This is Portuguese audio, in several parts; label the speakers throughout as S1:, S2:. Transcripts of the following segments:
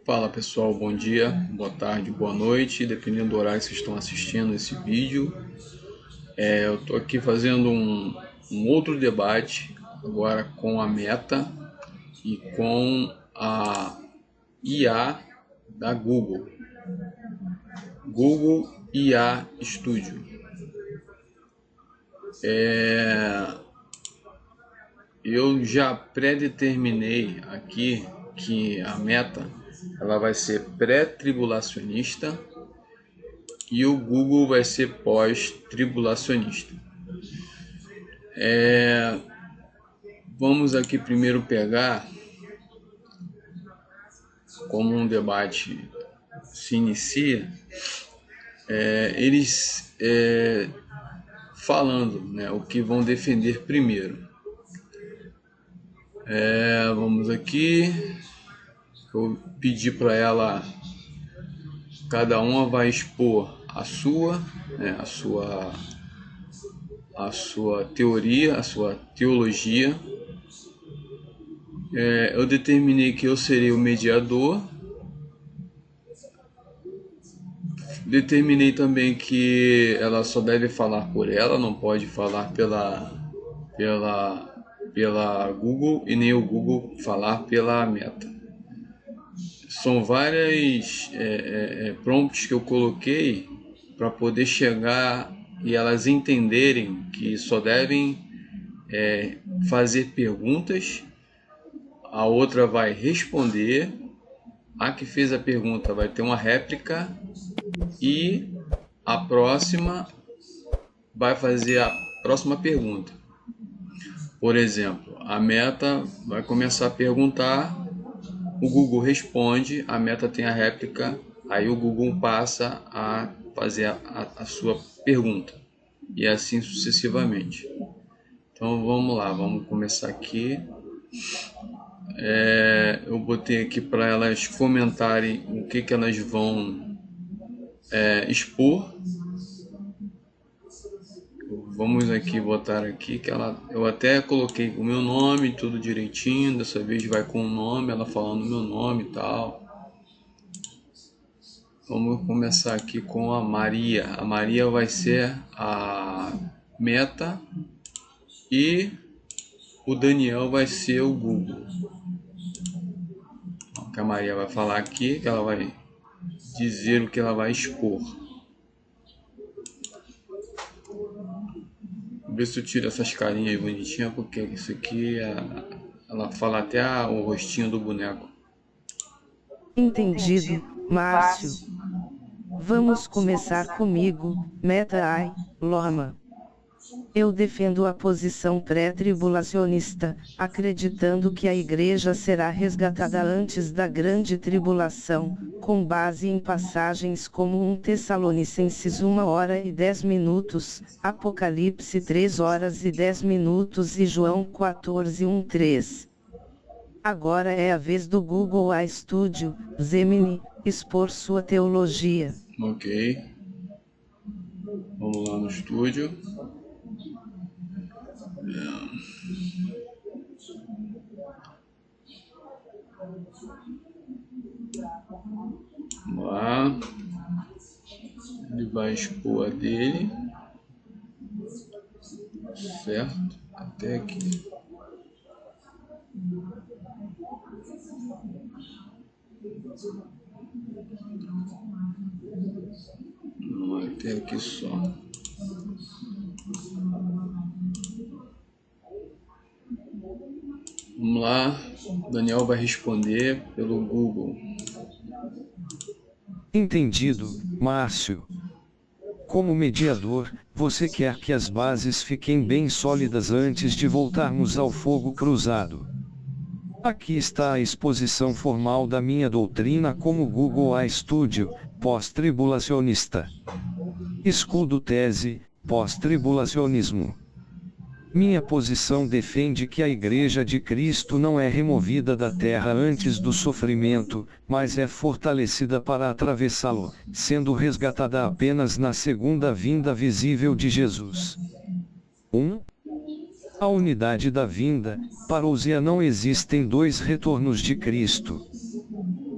S1: Fala pessoal, bom dia, boa tarde, boa noite, dependendo do horário que vocês estão assistindo esse vídeo. Eu estou aqui fazendo um outro debate, agora com a Meta e com a IA da Google, Google IA Studio. Eu já pré-determinei aqui que a Meta ela vai ser pré-tribulacionista e o Google vai ser pós-tribulacionista. Vamos aqui primeiro pegar como um debate se inicia, eles falando, né, o que vão defender primeiro. Vamos aqui, eu pedi para ela, cada uma vai expor a sua, né, a sua teoria, a sua teologia. Eu determinei que eu serei o mediador. Determinei também que ela só deve falar por ela, não pode falar pela Google e nem o Google falar pela Meta. São várias prompts que eu coloquei para poder chegar e elas entenderem que só devem fazer perguntas, a outra vai responder, a que fez a pergunta vai ter uma réplica e a próxima vai fazer a próxima pergunta. Por exemplo, a Meta vai começar a perguntar, o Google responde, a Meta tem a réplica, aí o Google passa a fazer a sua pergunta e assim sucessivamente. Então vamos lá, vamos começar aqui. Eu botei aqui para elas comentarem o que elas vão expor. Vamos aqui botar aqui que eu até coloquei o meu nome, tudo direitinho. Dessa vez vai com o nome, ela falando o meu nome e tal. Vamos começar aqui com a Maria. A Maria vai ser a Meta e o Daniel vai ser o Google. O que a Maria vai falar aqui, que ela vai dizer o que ela vai expor. Vou ver se eu tiro essas carinhas bonitinhas, porque isso aqui ela fala até o rostinho do boneco.
S2: Entendido, Márcio. Vamos começar comigo, Meta Ai, Loma. Eu defendo a posição pré-tribulacionista, acreditando que a igreja será resgatada antes da grande tribulação, com base em passagens como 1 Tessalonicenses 1h10, Apocalipse 3h10 e João 14:1-3. Agora é a vez do Google AI Studio, Gemini, expor sua teologia.
S1: Ok. Vamos lá no estúdio. Vamos lá. Ele vai expor a dele. Certo? Até aqui. Não, até aqui só. Vamos lá. Daniel vai responder pelo Google.
S3: Entendido, Márcio. Como mediador, você quer que as bases fiquem bem sólidas antes de voltarmos ao fogo cruzado. Aqui está a exposição formal da minha doutrina como Google AI Studio, pós-tribulacionista. Escudo tese, pós-tribulacionismo. Minha posição defende que a Igreja de Cristo não é removida da terra antes do sofrimento, mas é fortalecida para atravessá-lo, sendo resgatada apenas na segunda vinda visível de Jesus. 1. A unidade da vinda, parousia, não existem dois retornos de Cristo.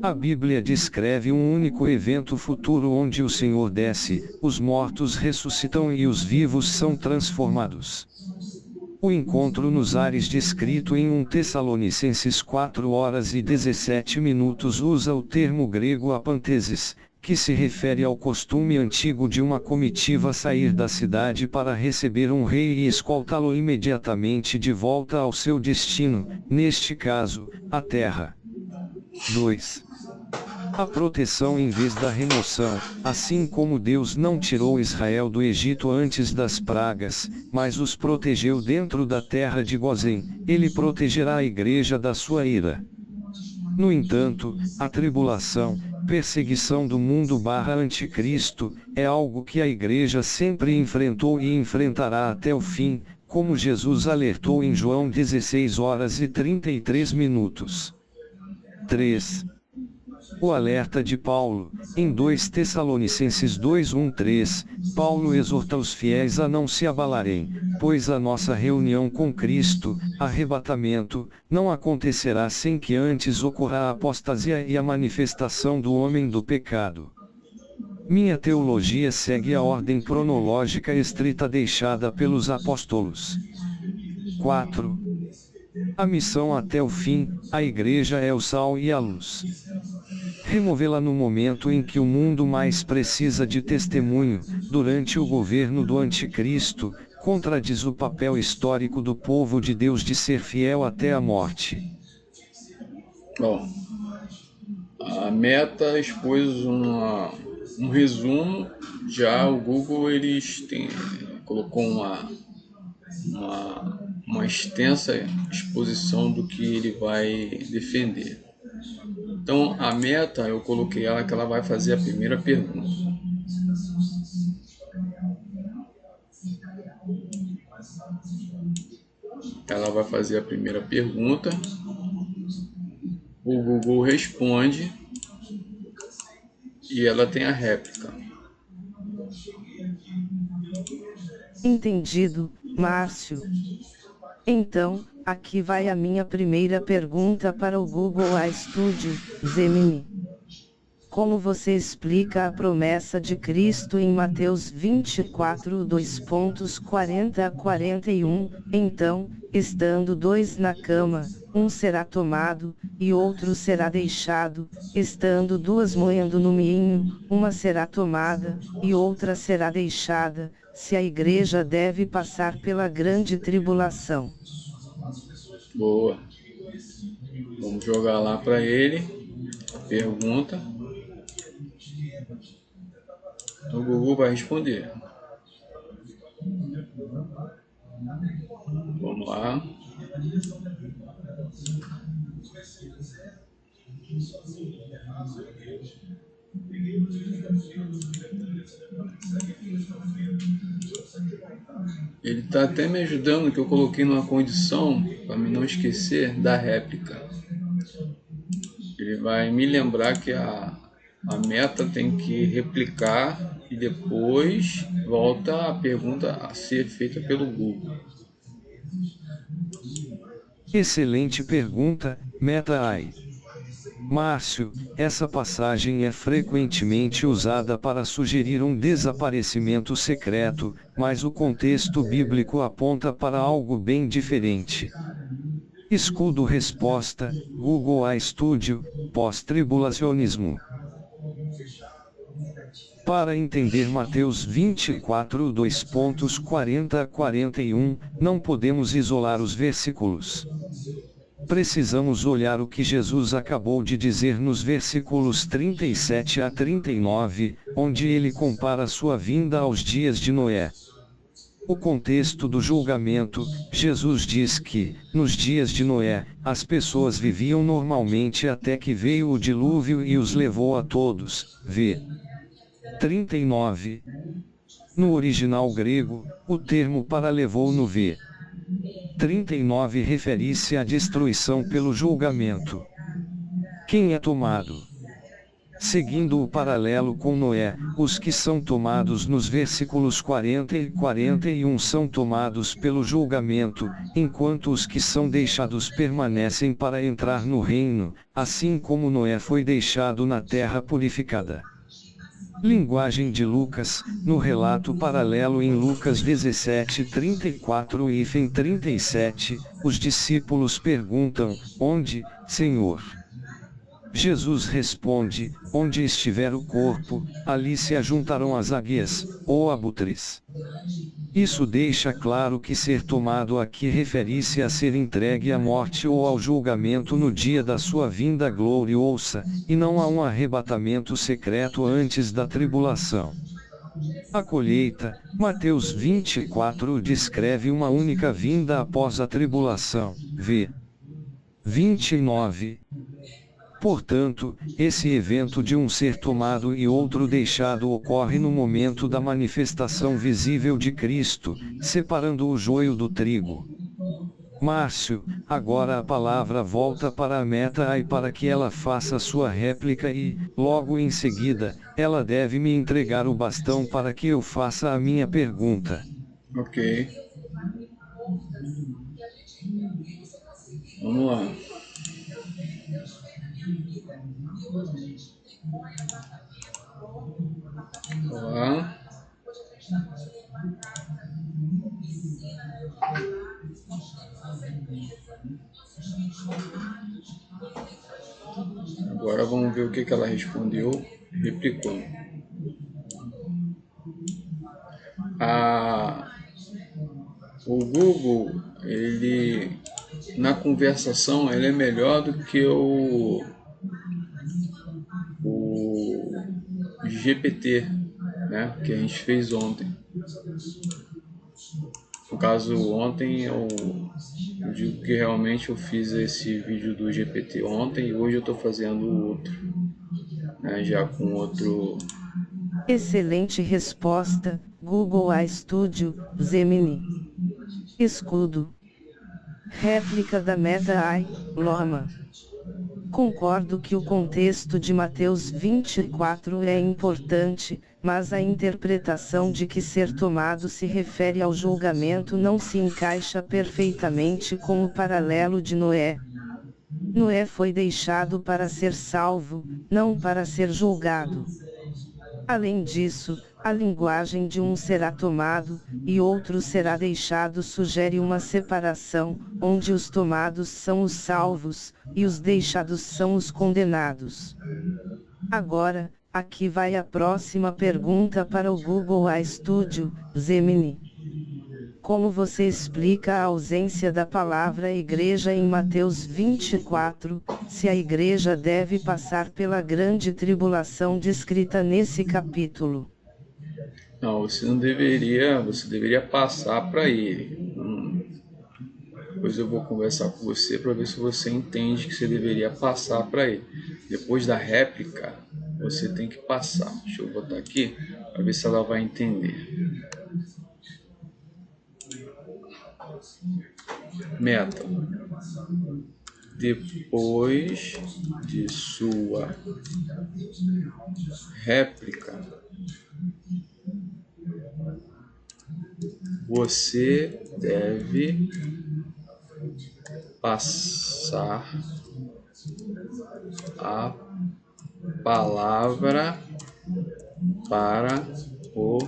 S3: A Bíblia descreve um único evento futuro onde o Senhor desce, os mortos ressuscitam e os vivos são transformados. O encontro nos ares descrito em 1 Tessalonicenses 4h17 usa o termo grego apanteses, que se refere ao costume antigo de uma comitiva sair da cidade para receber um rei e escoltá-lo imediatamente de volta ao seu destino, neste caso, a terra. 2. A proteção em vez da remoção, assim como Deus não tirou Israel do Egito antes das pragas, mas os protegeu dentro da terra de Gozém, ele protegerá a igreja da sua ira. No entanto, a tribulação, perseguição do mundo / anticristo, é algo que a igreja sempre enfrentou e enfrentará até o fim, como Jesus alertou em João 16h33. 3. O alerta de Paulo, em 2 Tessalonicenses 2:1-3, Paulo exorta os fiéis a não se abalarem, pois a nossa reunião com Cristo, arrebatamento, não acontecerá sem que antes ocorra a apostasia e a manifestação do homem do pecado. Minha teologia segue a ordem cronológica estrita deixada pelos apóstolos. 4. A missão até o fim, a igreja é o sal e a luz. Removê-la no momento em que o mundo mais precisa de testemunho, durante o governo do anticristo, contradiz o papel histórico do povo de Deus de ser fiel até a morte.
S1: Bom, a Meta expôs um resumo, já o Google colocou uma extensa exposição do que ele vai defender. Então, a Meta, eu coloquei ela que ela vai fazer a primeira pergunta. Ela vai fazer a primeira pergunta. O Google responde e ela tem a réplica.
S2: Entendido, Márcio. Então, aqui vai a minha primeira pergunta para o Google Studio, Gemini. Como você explica a promessa de Cristo em Mateus 24, 2:40-41, então, estando dois na cama, um será tomado, e outro será deixado, estando duas moendo no moinho, uma será tomada, e outra será deixada, se a igreja deve passar pela grande tribulação.
S1: Boa. Vamos jogar lá para ele. Pergunta. O Google vai responder. Vamos lá. Ele está até me ajudando, que eu coloquei numa condição para me não esquecer da réplica. Ele vai me lembrar que a Meta tem que replicar e depois volta a pergunta a ser feita pelo Google.
S3: Excelente pergunta, Meta-AI. Márcio, essa passagem é frequentemente usada para sugerir um desaparecimento secreto, mas o contexto bíblico aponta para algo bem diferente. Escudo resposta, Google Studio, pós-tribulacionismo. Para entender Mateus 24, 2:40-41, não podemos isolar os versículos. Precisamos olhar o que Jesus acabou de dizer nos versículos 37 a 39, onde ele compara sua vinda aos dias de Noé. O contexto do julgamento, Jesus diz que, nos dias de Noé, as pessoas viviam normalmente até que veio o dilúvio e os levou a todos. V. 39. No original grego, o termo para levou no V. 39 refere-se à destruição pelo julgamento. Quem é tomado? Seguindo o paralelo com Noé, os que são tomados nos versículos 40 e 41 são tomados pelo julgamento, enquanto os que são deixados permanecem para entrar no reino, assim como Noé foi deixado na terra purificada. Linguagem de Lucas, no relato paralelo em Lucas 17:34 e 37, os discípulos perguntam: onde, Senhor? Jesus responde: onde estiver o corpo, ali se ajuntarão as águias, ou abutres. Isso deixa claro que ser tomado aqui refere-se a ser entregue à morte ou ao julgamento no dia da sua vinda gloriosa, e não a um arrebatamento secreto antes da tribulação. A colheita, Mateus 24 descreve uma única vinda após a tribulação, v. 29. Portanto, esse evento de um ser tomado e outro deixado ocorre no momento da manifestação visível de Cristo, separando o joio do trigo. Márcio, agora a palavra volta para a Meta-AI para que ela faça sua réplica e, logo em seguida, ela deve me entregar o bastão para que eu faça a minha pergunta.
S1: Ok. Vamos lá. Olá. Agora vamos ver o que ela respondeu, replicou. O Google, ele na conversação, ele é melhor do que o GPT, né, que a gente fez ontem. No caso, ontem eu digo que realmente eu fiz esse vídeo do GPT ontem e hoje eu estou fazendo outro, né, já com outro.
S2: Excelente resposta, Google AI Studio, Gemini. Escudo. Réplica da Meta-AI, Loma. Concordo que o contexto de Mateus 24 é importante, mas a interpretação de que ser tomado se refere ao julgamento não se encaixa perfeitamente com o paralelo de Noé. Noé foi deixado para ser salvo, não para ser julgado. Além disso, a linguagem de um será tomado, e outro será deixado sugere uma separação, onde os tomados são os salvos, e os deixados são os condenados. Agora, aqui vai a próxima pergunta para o Google AI Studio, Gemini. Como você explica a ausência da palavra igreja em Mateus 24, se a igreja deve passar pela grande tribulação descrita nesse capítulo?
S1: Não, você não deveria, você deveria passar para ele. Depois eu vou conversar com você para ver se você entende que você deveria passar para ele. Depois da réplica, você tem que passar. Deixa eu botar aqui para ver se ela vai entender. Meta. Depois de sua réplica, você deve passar a palavra para o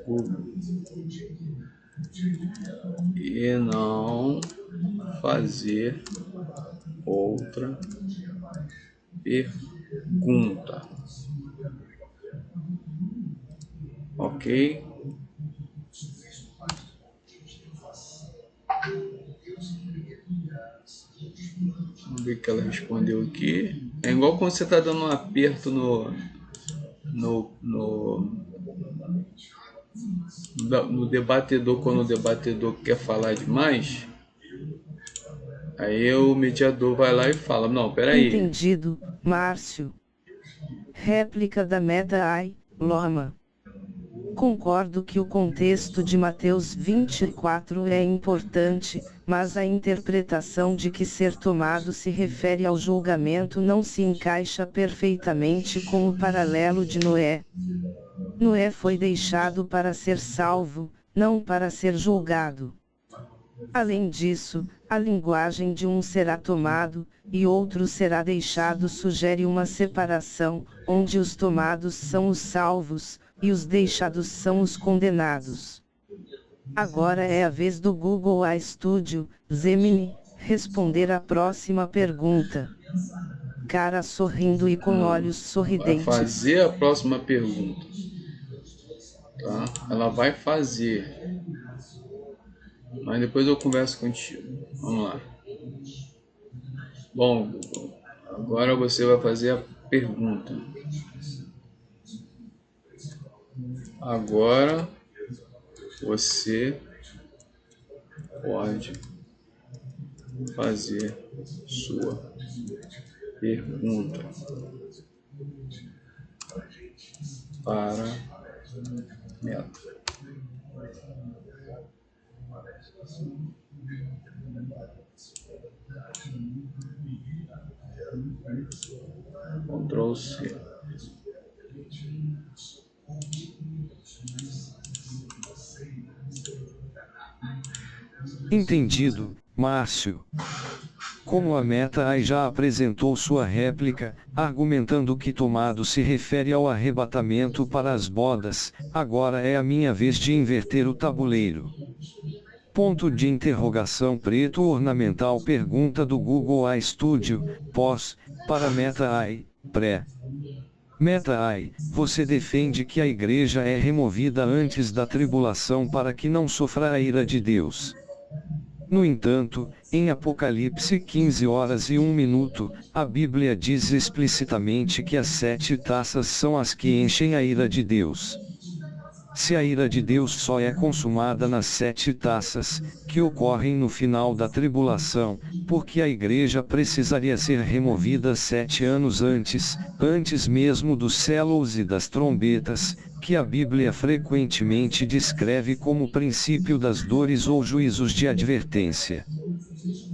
S1: Google e não fazer outra pergunta. Ok? Vamos ver o que ela respondeu aqui. É igual quando você está dando um aperto no debatedor, quando o debatedor quer falar demais. Aí o mediador vai lá e fala: não, peraí.
S2: Entendido, Márcio. Réplica da Meta-AI, Loma. Concordo que o contexto de Mateus 24 é importante, mas a interpretação de que ser tomado se refere ao julgamento não se encaixa perfeitamente com o paralelo de Noé. Noé foi deixado para ser salvo, não para ser julgado. Além disso, a linguagem de um será tomado, e outro será deixado sugere uma separação, onde os tomados são os salvos, e os deixados são os condenados. Agora é a vez do Google A Studio, Gemini, responder a próxima pergunta. Cara sorrindo e com olhos sorridentes.
S1: Vai fazer a próxima pergunta. Tá? Ela vai fazer. Mas depois eu converso contigo. Vamos lá. Bom, Google, agora você vai fazer a pergunta. Agora você pode fazer sua pergunta para Meta. Ctrl C.
S3: Entendido, Márcio. Como a Meta AI já apresentou sua réplica, argumentando que tomado se refere ao arrebatamento para as bodas, agora é a minha vez de inverter o tabuleiro. Ponto de interrogação preto ornamental. Pergunta do Google A Studio, pós, para Meta AI, pré. Meta AI, você defende que a igreja é removida antes da tribulação para que não sofra a ira de Deus. No entanto, em Apocalipse 15h01, a Bíblia diz explicitamente que as 7 taças são as que enchem a ira de Deus. Se a ira de Deus só é consumada nas 7 taças, que ocorrem no final da tribulação, porque a igreja precisaria ser removida 7 anos antes mesmo dos selos e das trombetas, que a Bíblia frequentemente descreve como princípio das dores ou juízos de advertência.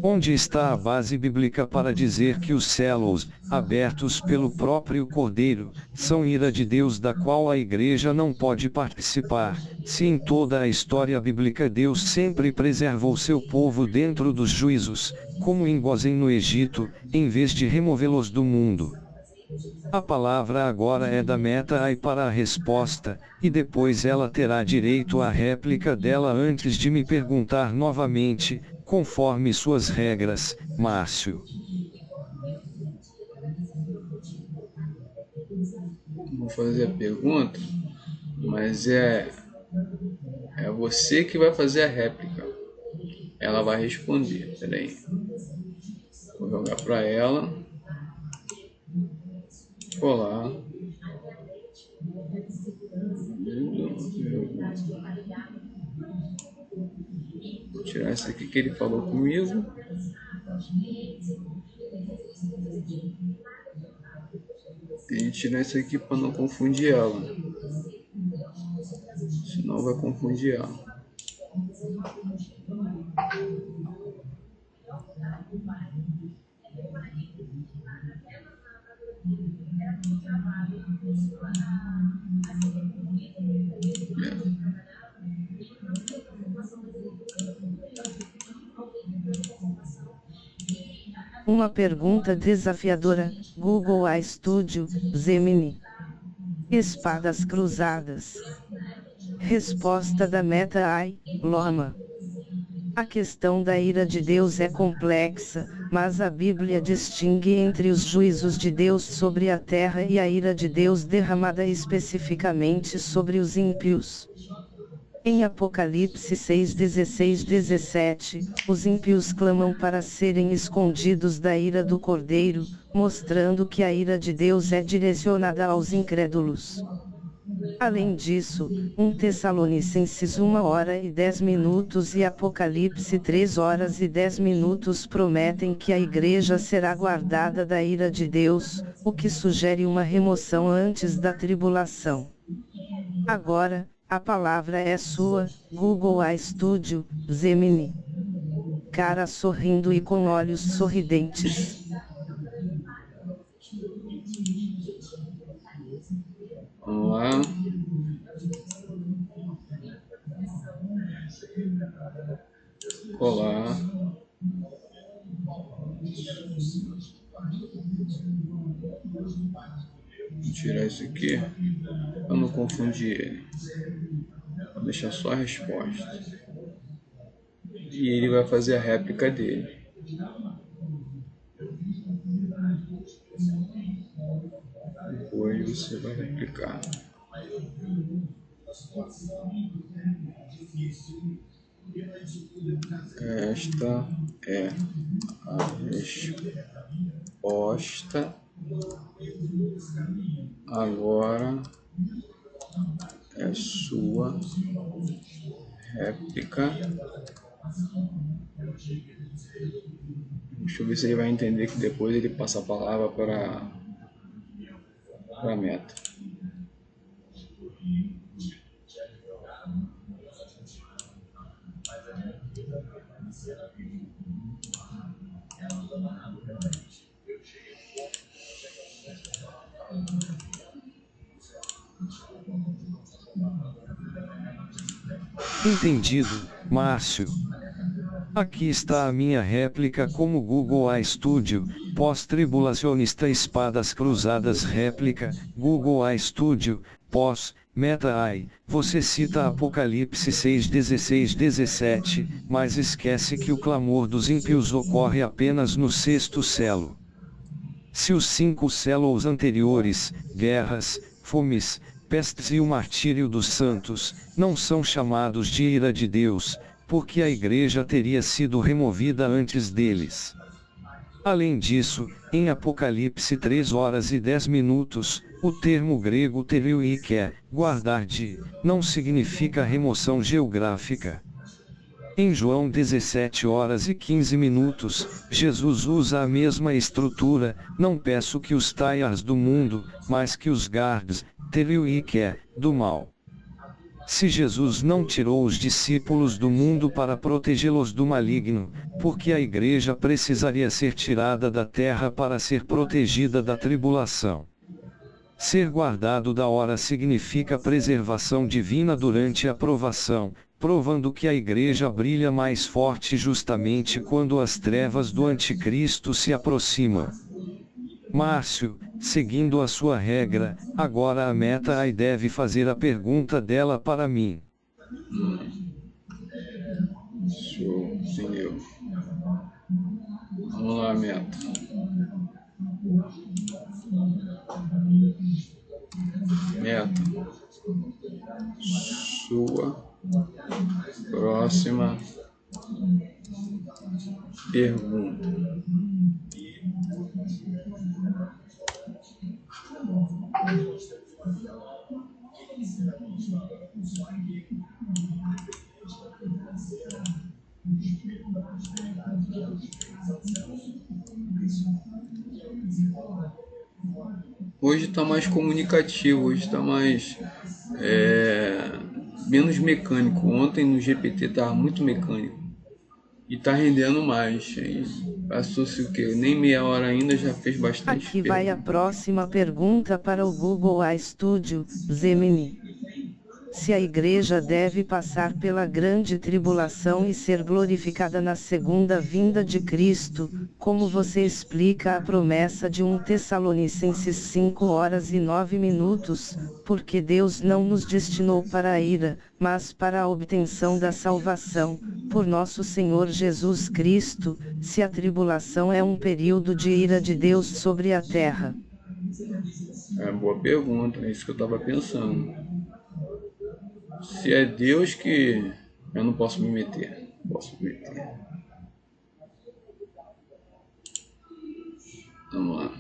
S3: Onde está a base bíblica para dizer que os selos, abertos pelo próprio Cordeiro, são ira de Deus da qual a igreja não pode participar, se em toda a história bíblica Deus sempre preservou seu povo dentro dos juízos, como em Gósen no Egito, em vez de removê-los do mundo? A palavra agora é da Meta AI para a resposta, e depois ela terá direito à réplica dela antes de me perguntar novamente, conforme suas regras, Márcio.
S1: Vou fazer a pergunta, mas é você que vai fazer a réplica. Ela vai responder. Peraí. Vou jogar para ela. Olá. Vou tirar esse aqui que ele falou comigo. E tirar esse aqui para não confundir ela. Senão vai confundir ela.
S2: Uma pergunta desafiadora, Google A Studio, Gemini. Espadas cruzadas. Resposta da Meta AI, Loma. A questão da ira de Deus é complexa, mas a Bíblia distingue entre os juízos de Deus sobre a terra e a ira de Deus derramada especificamente sobre os ímpios. Em Apocalipse 6:16-17, os ímpios clamam para serem escondidos da ira do Cordeiro, mostrando que a ira de Deus é direcionada aos incrédulos. Além disso, 1 Tessalonicenses 1h10 e Apocalipse 3h10 prometem que a igreja será guardada da ira de Deus, o que sugere uma remoção antes da tribulação. Agora, a palavra é sua, Google A Studio, Gemini. cara sorrindo e com olhos sorridentes.
S1: Vamos lá. Olá. Vou tirar isso aqui para não confundir ele. Vou deixar só a resposta. E ele vai fazer a réplica dele. Depois você vai replicar. Esta é a resposta. Agora é sua réplica. Deixa eu ver se ele vai entender que depois ele passa a palavra para a meta.
S3: Entendido, Márcio. Aqui está a minha réplica como Google AI Studio, pós-tribulacionista espadas cruzadas réplica, Google AI Studio, pós, Meta AI, você cita Apocalipse 6, 16, 17, mas esquece que o clamor dos ímpios ocorre apenas no sexto selo. Se os 5 selos anteriores, guerras, fomes, pestes e o martírio dos santos, não são chamados de ira de Deus, porque a igreja teria sido removida antes deles. Além disso, em Apocalipse 3 horas e 10 minutos, o termo grego teriuike, guardar de, não significa remoção geográfica. Em João 17 horas e 15 minutos, Jesus usa a mesma estrutura, não peço que os taias do mundo, mas que os guardes, teriuike, do mal. Se Jesus não tirou os discípulos do mundo para protegê-los do maligno, porque a igreja precisaria ser tirada da terra para ser protegida da tribulação. Ser guardado da hora significa preservação divina durante a provação, provando que a igreja brilha mais forte justamente quando as trevas do anticristo se aproximam. Márcio, seguindo a sua regra, agora a Meta AI deve fazer a pergunta dela para mim.
S1: Show, entendeu? Vamos lá, Meta. Meta. Sua próxima pergunta. Hoje está mais comunicativo, hoje está mais menos mecânico. Ontem no GPT estava muito mecânico e está rendendo mais. Passou-se o quê? Nem meia hora ainda, já fez bastante.
S2: Aqui vai a próxima pergunta para o Google AI Studio, Gemini. Se a igreja deve passar pela grande tribulação e ser glorificada na segunda vinda de Cristo, como você explica a promessa de 1 Tessalonicenses 5 horas e 9 minutos, porque Deus não nos destinou para a ira, mas para a obtenção da salvação, por nosso Senhor Jesus Cristo, se a tribulação é um período de ira de Deus sobre a terra?
S1: Boa pergunta, é isso que eu estava pensando. Se é Deus que eu não posso me meter. Posso me meter. Vamos lá.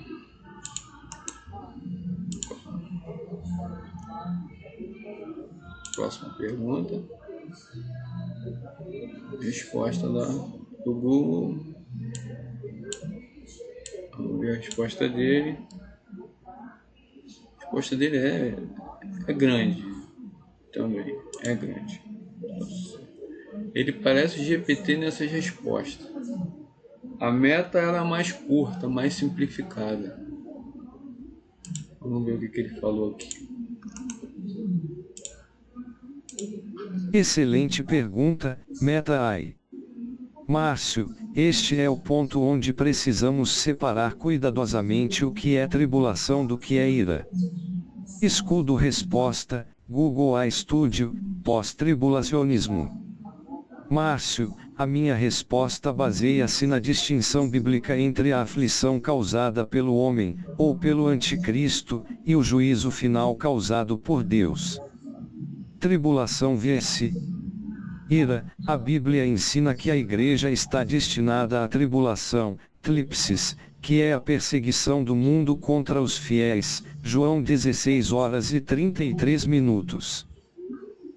S1: Próxima pergunta. Resposta do Google. Vamos ver a resposta dele. A resposta dele é grande. Também é grande. Ele parece o GPT nessas respostas. A Meta era mais curta, mais simplificada. Vamos ver o que ele falou aqui.
S3: Excelente pergunta, Meta AI. Márcio, este é o ponto onde precisamos separar cuidadosamente o que é tribulação do que é ira. Escudo resposta, Google AI Studio, pós-tribulacionismo. Márcio, a minha resposta baseia-se na distinção bíblica entre a aflição causada pelo homem, ou pelo anticristo, e o juízo final causado por Deus. Tribulação vs. ira, a Bíblia ensina que a igreja está destinada à tribulação, tlipsis, que é a perseguição do mundo contra os fiéis, João 16h33.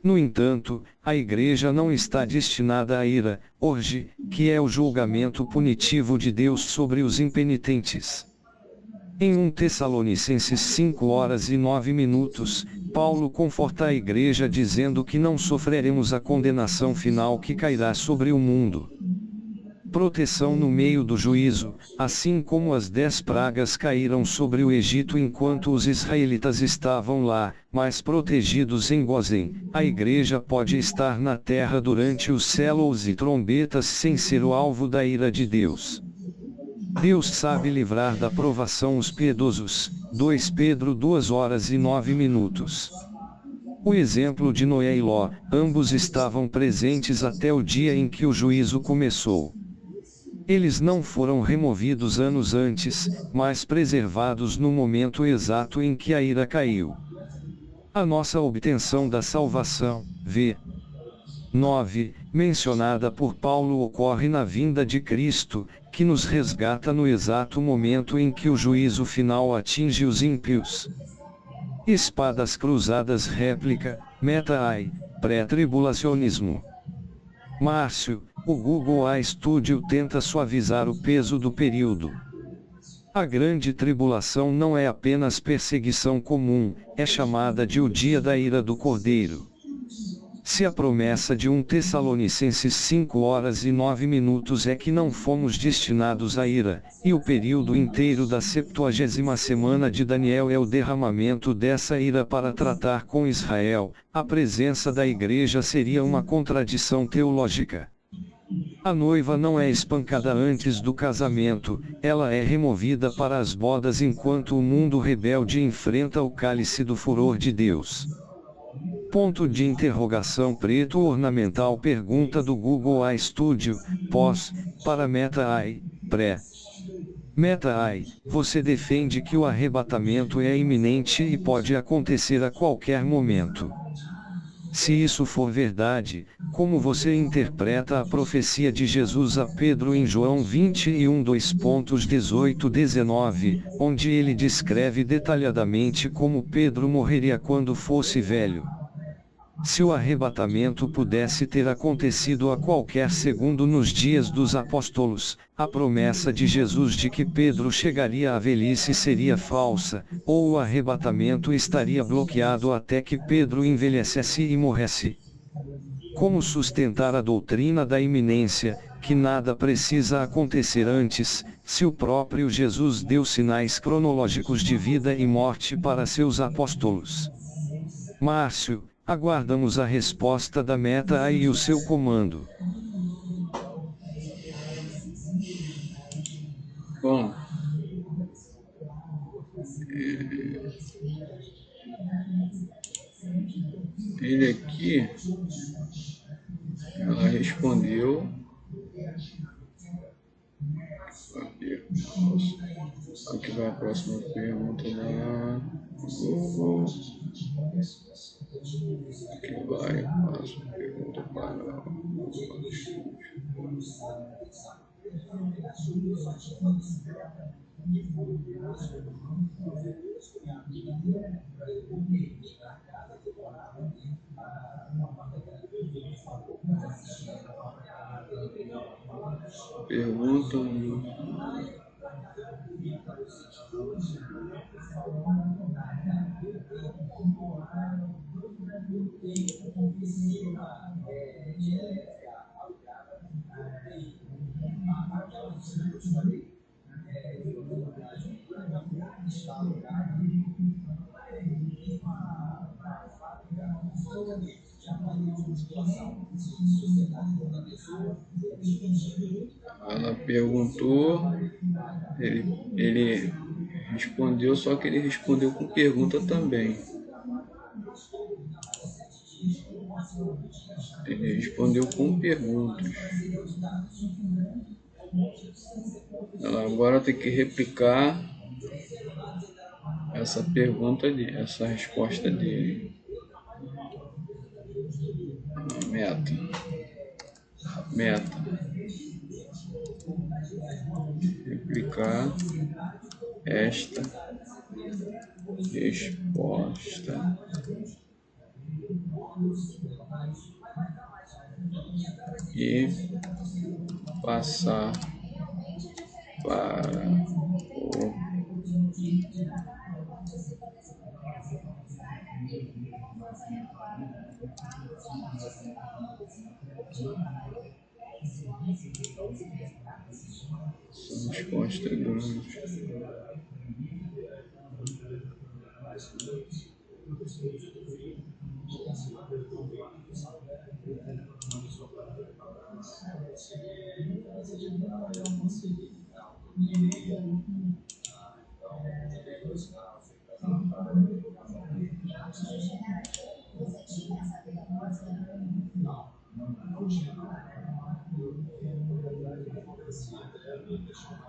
S3: No entanto, a igreja não está destinada à ira, orge, que é o julgamento punitivo de Deus sobre os impenitentes. Em 1 Tessalonicenses 5h09, Paulo conforta a igreja dizendo que não sofreremos a condenação final que cairá sobre o mundo. Proteção no meio do juízo, assim como as 10 pragas caíram sobre o Egito enquanto os israelitas estavam lá, mas protegidos em Gozem, a igreja pode estar na terra durante os selos e trombetas sem ser o alvo da ira de Deus. Deus sabe livrar da provação os piedosos. 2 Pedro 2h09. O exemplo de Noé e Ló, ambos estavam presentes até o dia em que o juízo começou. Eles não foram removidos anos antes, mas preservados no momento exato em que a ira caiu. A nossa obtenção da salvação, v. 9, mencionada por Paulo ocorre na vinda de Cristo, que nos resgata no exato momento em que o juízo final atinge os ímpios. Espadas cruzadas réplica, Meta AI, pré-tribulacionismo. Márcio, o Google AI Studio tenta suavizar o peso do período. A grande tribulação não é apenas perseguição comum, é chamada de o dia da ira do Cordeiro. Se a promessa de 1 Tessalonicenses 5h09 é que não fomos destinados à ira, e o período inteiro da 70ª semana de Daniel é o derramamento dessa ira para tratar com Israel, a presença da igreja seria uma contradição teológica. A noiva não é espancada antes do casamento, ela é removida para as bodas enquanto o mundo rebelde enfrenta o cálice do furor de Deus. Ponto de interrogação preto ornamental pergunta do Google AI Studio, pós, para Meta AI, pré. Meta AI, você defende que o arrebatamento é iminente e pode acontecer a qualquer momento. Se isso for verdade, como você interpreta a profecia de Jesus a Pedro em João 21:18-19, onde ele descreve detalhadamente como Pedro morreria quando fosse velho? Se o arrebatamento pudesse ter acontecido a qualquer segundo nos dias dos apóstolos, a promessa de Jesus de que Pedro chegaria à velhice seria falsa, ou o arrebatamento estaria bloqueado até que Pedro envelhecesse e morresse. Como sustentar a doutrina da iminência, que nada precisa acontecer antes, se o próprio Jesus deu sinais cronológicos de vida e morte para seus apóstolos? Márcio, aguardamos a resposta da Meta AI e o seu comando.
S1: Bom, ele aqui, ela respondeu. Aqui vai a próxima pergunta da Google. Aqui vai a próxima pergunta para o Google. Pergunta. Ela perguntou, ele respondeu, só que ele respondeu com pergunta também. Ele respondeu com perguntas. Ela agora tem que replicar essa pergunta dele, essa resposta dele. Meta. Replicar esta resposta e passar para o resposta grande.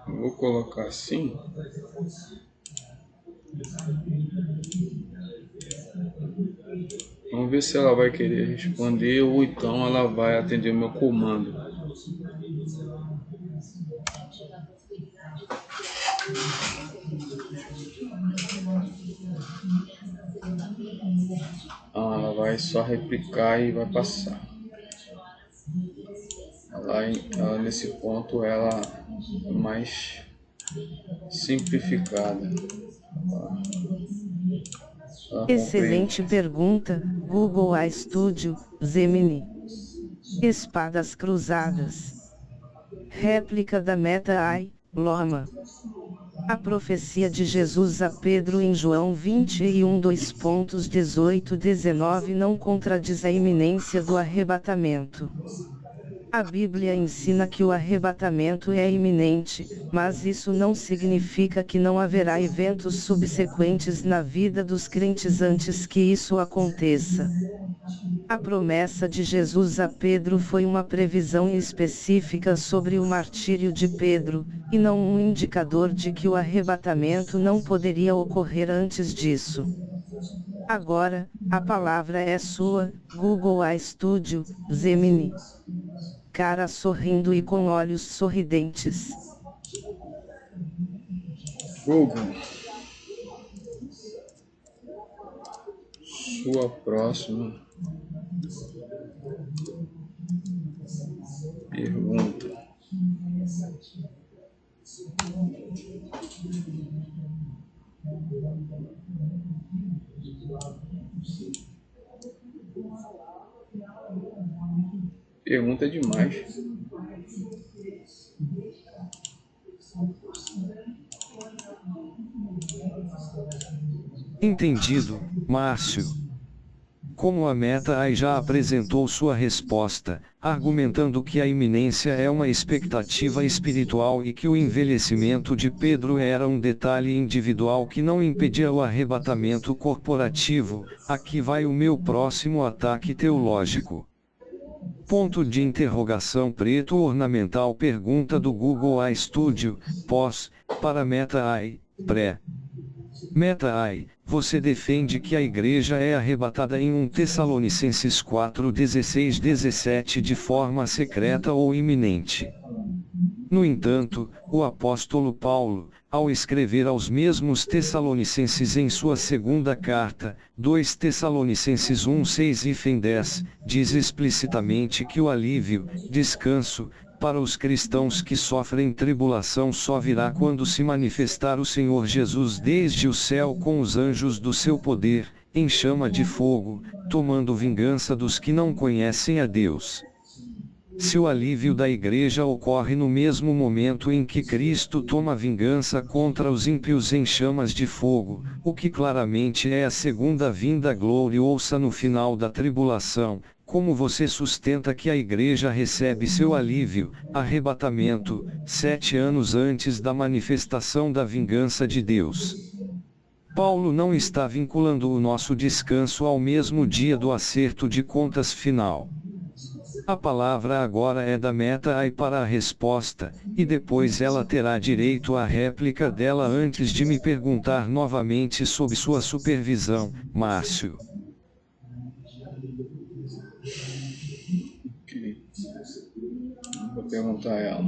S1: Vou colocar assim. Vamos ver se ela vai querer responder ou então ela vai atender o meu comando. Ela vai só replicar e vai passar. Ela nesse ponto ela é mais simplificada.
S2: Excelente pergunta, Google A Studio, Gemini. Espadas cruzadas. Réplica da Meta AI, Loma. A profecia de Jesus a Pedro em João 21, 2.18-19 não contradiz a iminência do arrebatamento. A Bíblia ensina que o arrebatamento é iminente, mas isso não significa que não haverá eventos subsequentes na vida dos crentes antes que isso aconteça. A promessa de Jesus a Pedro foi uma previsão específica sobre o martírio de Pedro, e não um indicador de que o arrebatamento não poderia ocorrer antes disso. Agora, a palavra é sua, Google A Studio, Gemini. Cara sorrindo e com olhos sorridentes.
S1: Google, sua próxima pergunta. Pergunta demais.
S3: Entendido, Márcio. Como a Meta AI já apresentou sua resposta, argumentando que a iminência é uma expectativa espiritual e que o envelhecimento de Pedro era um detalhe individual que não impedia o arrebatamento corporativo, aqui vai o meu próximo ataque teológico. Ponto de interrogação preto ornamental pergunta do Google A Studio, pós, para Meta AI, pré. Meta AI, você defende que a igreja é arrebatada em 1 Tessalonicenses 4:16-17 de forma secreta ou iminente. No entanto, o apóstolo Paulo, ao escrever aos mesmos Tessalonicenses em sua segunda carta, 2 Tessalonicenses 1:6-10, diz explicitamente que o alívio, descanso, para os cristãos que sofrem tribulação só virá quando se manifestar o Senhor Jesus desde o céu com os anjos do seu poder, em chama de fogo, tomando vingança dos que não conhecem a Deus. Se o alívio da igreja ocorre no mesmo momento em que Cristo toma vingança contra os ímpios em chamas de fogo, o que claramente é a segunda vinda gloriosa no final da tribulação, como você sustenta que a igreja recebe seu alívio, arrebatamento, 7 anos antes da manifestação da vingança de Deus? Paulo não está vinculando o nosso descanso ao mesmo dia do acerto de contas final. A palavra agora é da Meta-AI para a resposta, e depois ela terá direito à réplica dela antes de me perguntar novamente sob sua supervisão, Márcio.
S1: Ok. Vou perguntar a ela.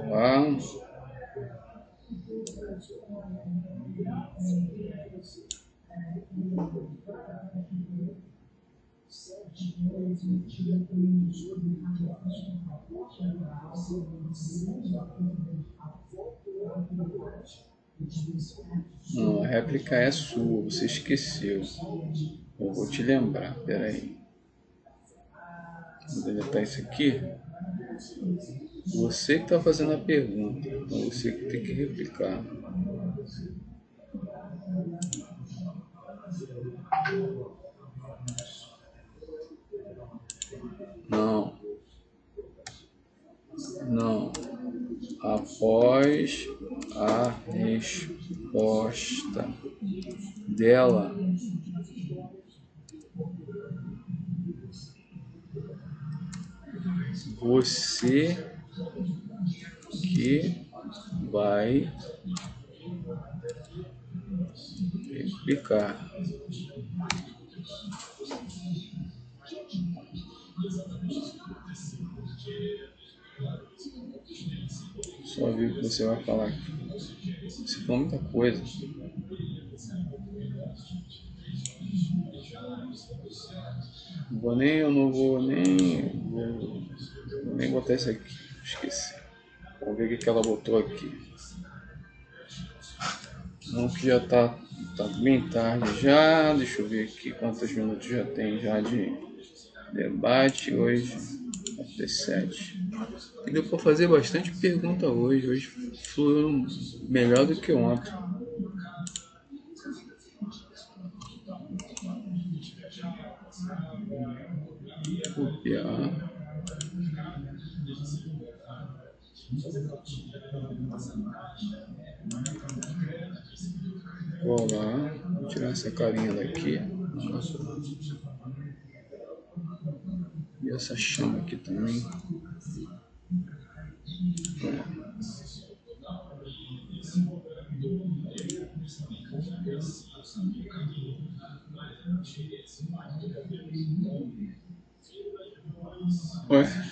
S1: Lá. Não, a réplica é sua, você esqueceu. Eu vou te lembrar, peraí. Vou deletar isso aqui. Você que está fazendo a pergunta, então você que tem que replicar. Não. Não. Após a resposta dela, você que vai explicar. Só ver o que você vai falar aqui. Você falou muita coisa. Eu não vou nem botar isso aqui. Esqueci. Vamos ver o que ela botou aqui. Não, que já tá bem tarde já. Deixa eu ver aqui quantos minutos já tem já de debate hoje. Até 7. E deu para fazer bastante pergunta hoje. Hoje fluiu melhor do que ontem. Copiar. Colar. Vou tirar essa carinha daqui. E essa chama aqui também.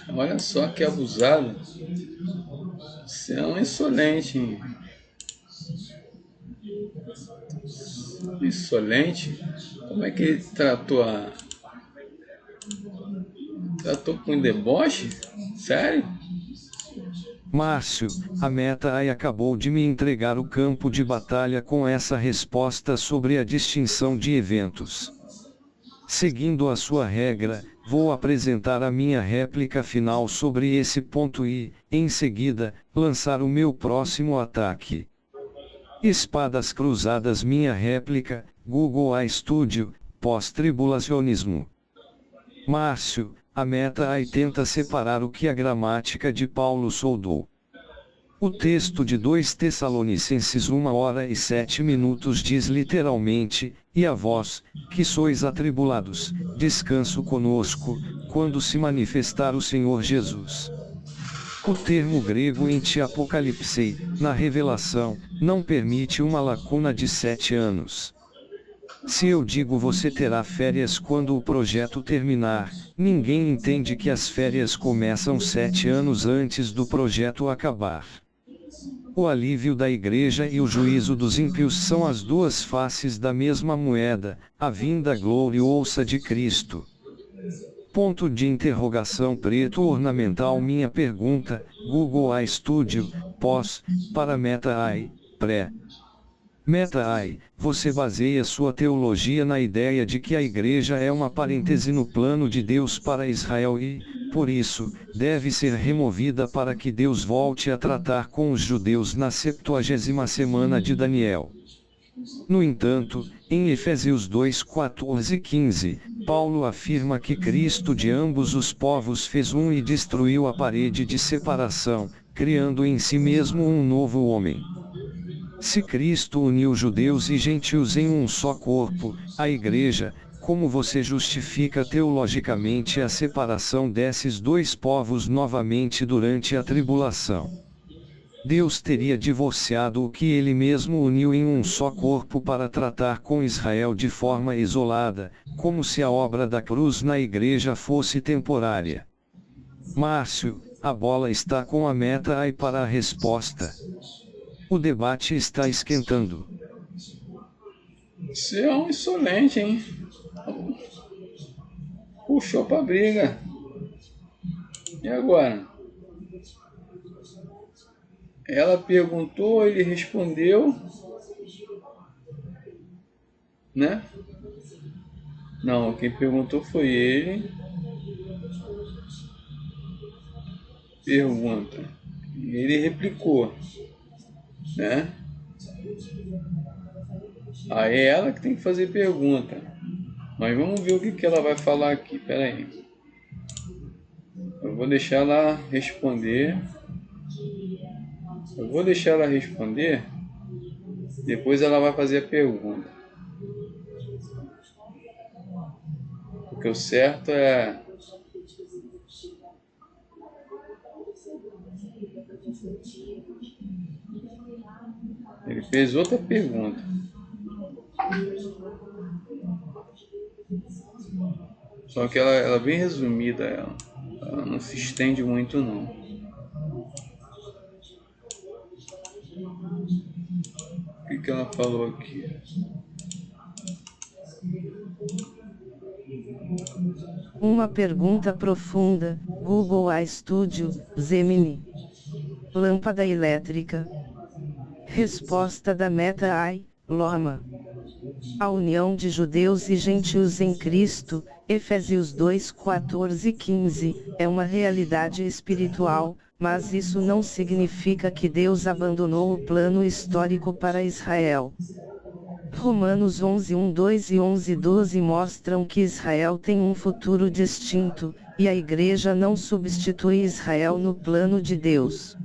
S1: Olha só que abusado. Você é um insolente, hein? Insolente? Como é que ele tratou com deboche? Sério?
S3: Márcio, a Meta-AI acabou de me entregar o campo de batalha com essa resposta sobre a distinção de eventos. Seguindo a sua regra, vou apresentar a minha réplica final sobre esse ponto e, em seguida, lançar o meu próximo ataque. Espadas cruzadas. Minha réplica, Google AI Studio, pós-tribulacionismo. Márcio, a Meta-AI tenta separar o que a gramática de Paulo soldou. O texto de 2 Tessalonicenses 1h07 diz literalmente, e a vós, que sois atribulados, descanso conosco, quando se manifestar o Senhor Jesus. O termo grego ente apocalipsei, na revelação, não permite uma lacuna de 7 anos. Se eu digo você terá férias quando o projeto terminar, ninguém entende que as férias começam 7 anos antes do projeto acabar. O alívio da igreja e o juízo dos ímpios são as duas faces da mesma moeda, a vinda gloriosa de Cristo. Ponto de interrogação preto ornamental. Minha pergunta, Google AI Studio, pós, para Meta-AI, pré. Meta-ai, você baseia sua teologia na ideia de que a igreja é uma parêntese no plano de Deus para Israel e, por isso, deve ser removida para que Deus volte a tratar com os judeus na 70ª semana de Daniel. No entanto, em Efésios 2:14 e 15, Paulo afirma que Cristo de ambos os povos fez um e destruiu a parede de separação, criando em si mesmo um novo homem. Se Cristo uniu judeus e gentios em um só corpo, a igreja, como você justifica teologicamente a separação desses dois povos novamente durante a tribulação? Deus teria divorciado o que ele mesmo uniu em um só corpo para tratar com Israel de forma isolada, como se a obra da cruz na igreja fosse temporária. Márcio, a bola está com a Meta-ai para a resposta. O debate está esquentando.
S1: Você é um insolente, hein? Puxou pra briga. E agora? Ela perguntou, ele respondeu, né? Não, quem perguntou foi ele. Pergunta. E ele replicou, né? Aí é ela que tem que fazer pergunta. Mas vamos ver o que ela vai falar aqui. Pera aí. Eu vou deixar ela responder. Depois ela vai fazer a pergunta. Porque o certo é... Ele fez outra pergunta. Só que ela é bem resumida, ela não se estende muito não. O que ela falou aqui?
S2: Uma pergunta profunda, Google A Studio, Gemini. Lâmpada elétrica. Resposta da Meta-ai, Loma. A união de judeus e gentios em Cristo, Efésios 2:14 e 15, é uma realidade espiritual, mas isso não significa que Deus abandonou o plano histórico para Israel. Romanos 11:1-2 e 11:12 mostram que Israel tem um futuro distinto, e a igreja não substitui Israel no plano de Deus.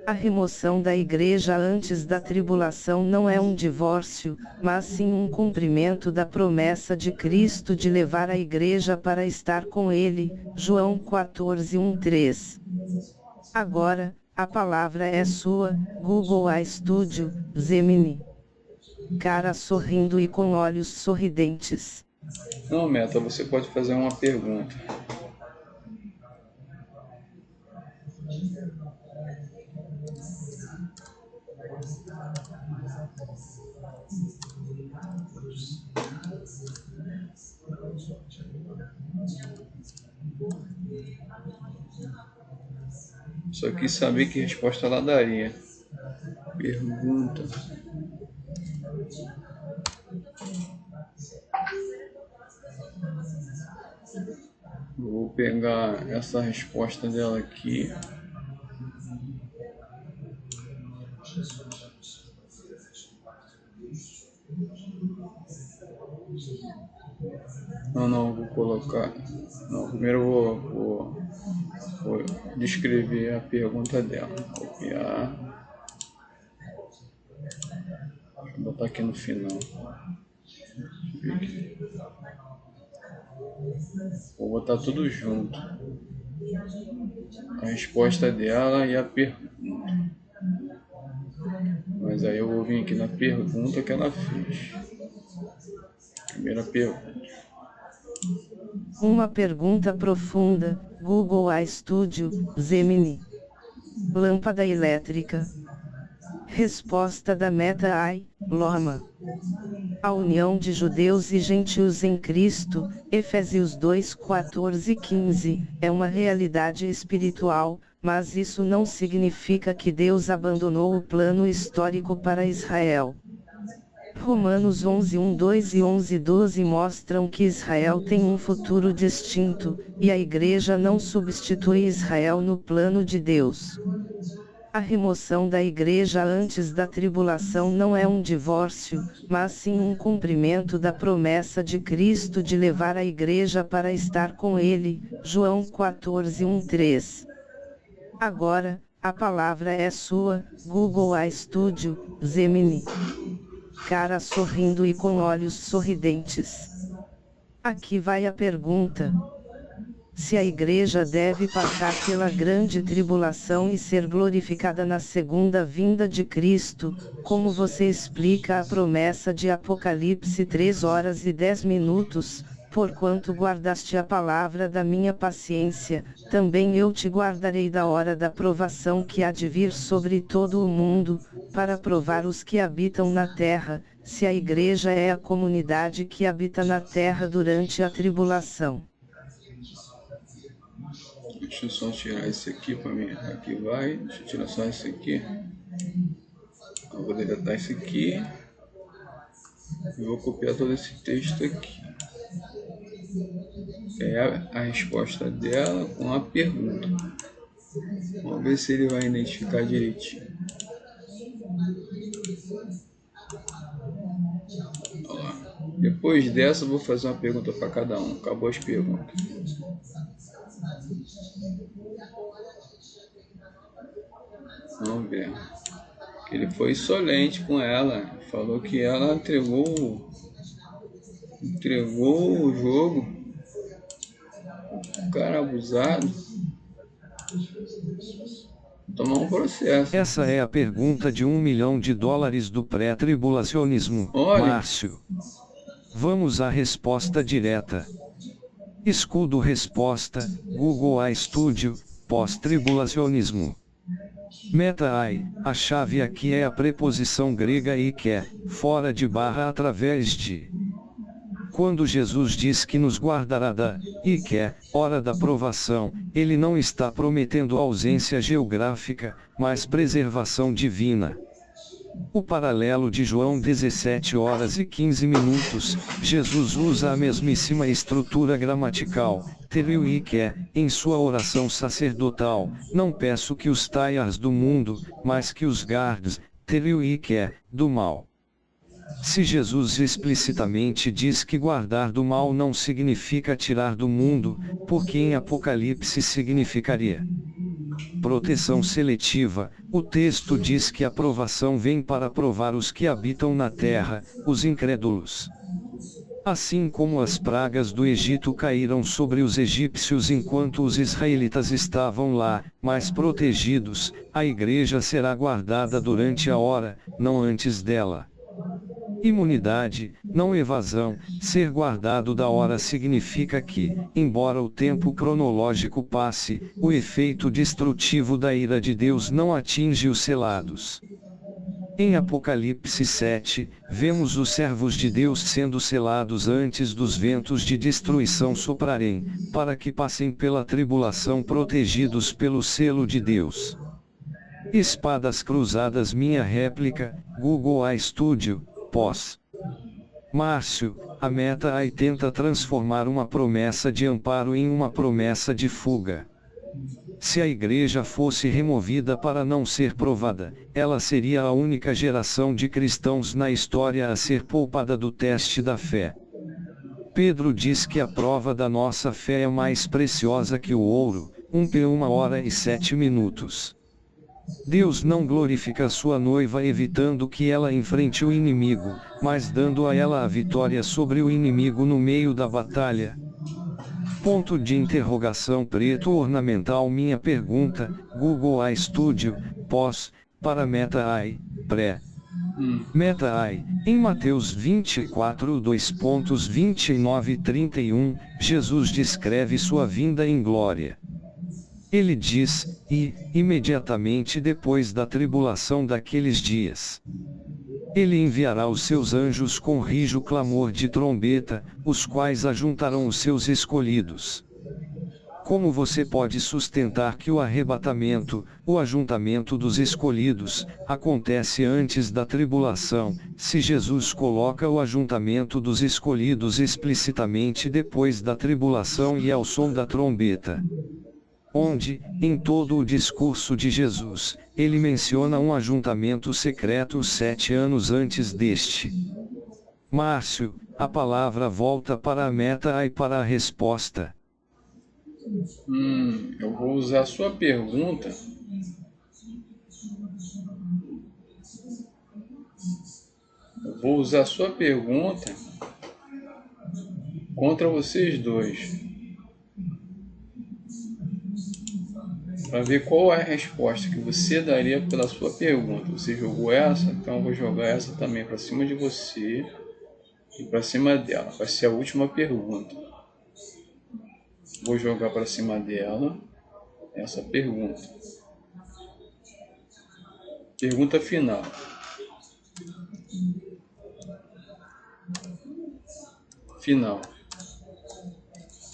S2: A remoção da igreja antes da tribulação não é um divórcio, mas sim um cumprimento da promessa de Cristo de levar a igreja para estar com ele, João 14:1-3. Agora, a palavra é sua, Google A Studio, Gemini. Cara sorrindo e com olhos sorridentes.
S1: Não, Meta, você pode fazer uma pergunta. Só quis saber que resposta ela daria. Pergunta. Vou pegar essa resposta dela aqui. Não, vou colocar. Não, primeiro eu vou descrever a pergunta dela. Copiar. Vou botar aqui no final. Vou botar tudo junto. A resposta dela e a pergunta. Mas aí eu vou vir aqui na pergunta que ela fez. Primeira pergunta.
S2: Uma pergunta profunda, Google A Studio, Gemini. Lâmpada elétrica. Resposta da Meta-ai, Loma. A união de judeus e gentios em Cristo, Efésios 2:14 e 15, é uma realidade espiritual, mas isso não significa que Deus abandonou o plano histórico para Israel. Romanos 11:1-2 e 11:12 mostram que Israel tem um futuro distinto, e a Igreja não substitui Israel no plano de Deus. A remoção da Igreja antes da tribulação não é um divórcio, mas sim um cumprimento da promessa de Cristo de levar a Igreja para estar com Ele, João 14:1-3. Agora, a palavra é sua, Google Studio, Gemini. Cara sorrindo e com olhos sorridentes. Aqui vai a pergunta. Se a Igreja deve passar pela grande tribulação e ser glorificada na segunda vinda de Cristo, como você explica a promessa de Apocalipse 3:10? Porquanto guardaste a palavra da minha paciência, também eu te guardarei da hora da provação que há de vir sobre todo o mundo, para provar os que habitam na terra, se a Igreja é a comunidade que habita na terra durante a tribulação.
S1: Deixa eu só tirar esse aqui para mim. Aqui vai. Deixa eu tirar só esse aqui. Eu vou deletar esse aqui. E vou copiar todo esse texto aqui. É a resposta dela com a pergunta. Vamos ver se ele vai identificar direitinho. Olha lá. Depois dessa eu vou fazer uma pergunta para cada um. Acabou as perguntas. Vamos ver. Ele foi insolente com ela. Falou que ela entregou o jogo. O cara abusado. Tomar um processo.
S3: Essa é a pergunta de $1 milhão do pré-tribulacionismo, Márcio. Vamos à resposta direta. Escudo resposta, Google Studio, pós-tribulacionismo. Meta-ai, a chave aqui é a preposição grega que, fora de barra através de. Quando Jesus diz que nos guardará da hora da provação, ele não está prometendo ausência geográfica, mas preservação divina. O paralelo de João 17:15, Jesus usa a mesmíssima estrutura gramatical, teriu em sua oração sacerdotal, não peço que os taias do mundo, mas que os guardes, teriu do mal. Se Jesus explicitamente diz que guardar do mal não significa tirar do mundo, porque em Apocalipse significaria proteção seletiva, o texto diz que a provação vem para provar os que habitam na terra, os incrédulos. Assim como as pragas do Egito caíram sobre os egípcios enquanto os israelitas estavam lá, mais protegidos, a igreja será guardada durante a hora, não antes dela. Imunidade, não evasão, ser guardado da hora significa que, embora o tempo cronológico passe, o efeito destrutivo da ira de Deus não atinge os selados. Em Apocalipse 7, vemos os servos de Deus sendo selados antes dos ventos de destruição soprarem, para que passem pela tribulação protegidos pelo selo de Deus. Espadas cruzadas. Minha réplica, Google Studio, pós. Márcio, a Meta-ai tenta transformar uma promessa de amparo em uma promessa de fuga. Se a igreja fosse removida para não ser provada, ela seria a única geração de cristãos na história a ser poupada do teste da fé. Pedro diz que a prova da nossa fé é mais preciosa que o ouro, 1:07. Deus não glorifica sua noiva evitando que ela enfrente o inimigo, mas dando a ela a vitória sobre o inimigo no meio da batalha. Ponto de interrogação preto ornamental. Minha pergunta, Google Studio, pós, para Meta-ai, pré. Meta-ai, em Mateus 24:2.29-31, Jesus descreve sua vinda em glória. Ele diz, imediatamente depois da tribulação daqueles dias, ele enviará os seus anjos com rijo clamor de trombeta, os quais ajuntarão os seus escolhidos. Como você pode sustentar que o arrebatamento, o ajuntamento dos escolhidos, acontece antes da tribulação, se Jesus coloca o ajuntamento dos escolhidos explicitamente depois da tribulação e ao som da trombeta? Onde, em todo o discurso de Jesus, ele menciona um ajuntamento secreto 7 anos antes deste. Márcio, a palavra volta para a meta e para a resposta.
S1: Eu vou usar a sua pergunta contra vocês dois, para ver qual é a resposta que você daria pela sua pergunta. Você jogou essa, então eu vou jogar essa também para cima de você e para cima dela. Vai ser a última pergunta. Vou jogar para cima dela essa pergunta. Pergunta final. Final.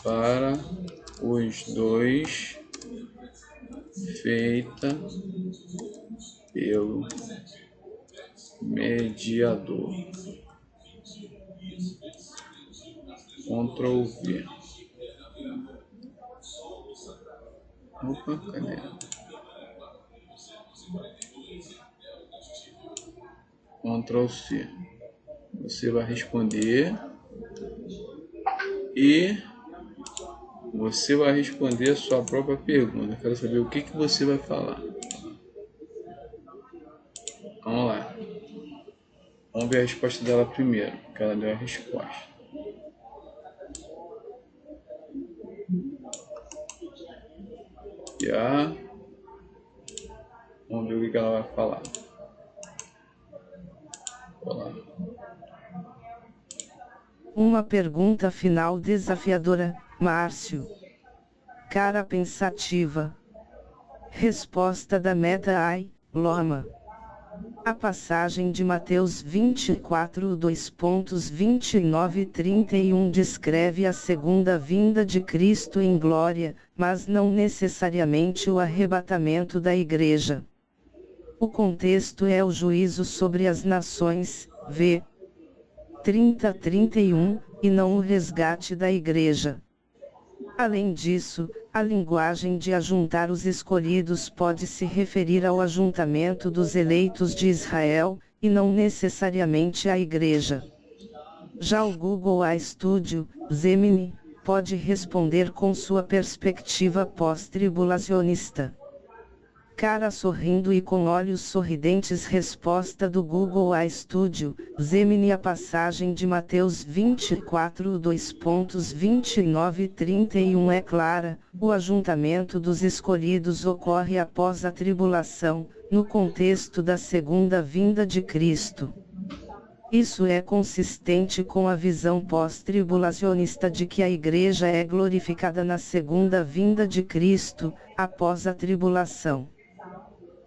S1: Para os dois, feita pelo mediador. Ctrl V. Opa, cadê? Ctrl C. Você vai responder e você vai responder a sua própria pergunta. Eu quero saber o que você vai falar. Vamos lá. Vamos ver a resposta dela primeiro, que ela deu a resposta. Vamos ver o que ela vai falar. Olá.
S2: Uma pergunta final desafiadora, Márcio. Cara pensativa. Resposta da Meta AI, Loma. A passagem de Mateus 24, 2.29 e 31 descreve a segunda vinda de Cristo em glória, mas não necessariamente o arrebatamento da igreja. O contexto é o juízo sobre as nações, v. 30-31, e não o resgate da igreja. Além disso, a linguagem de ajuntar os escolhidos pode se referir ao ajuntamento dos eleitos de Israel, e não necessariamente à igreja. Já o Google AI Studio, Gemini, pode responder com sua perspectiva pós-tribulacionista. Cara sorrindo e com olhos sorridentes. Resposta do Google AI Studio, Gemini. A passagem de Mateus 24, 2.29 e 31 é clara: o ajuntamento dos escolhidos ocorre após a tribulação, no contexto da segunda vinda de Cristo. Isso é consistente com a visão pós-tribulacionista de que a igreja é glorificada na segunda vinda de Cristo, após a tribulação.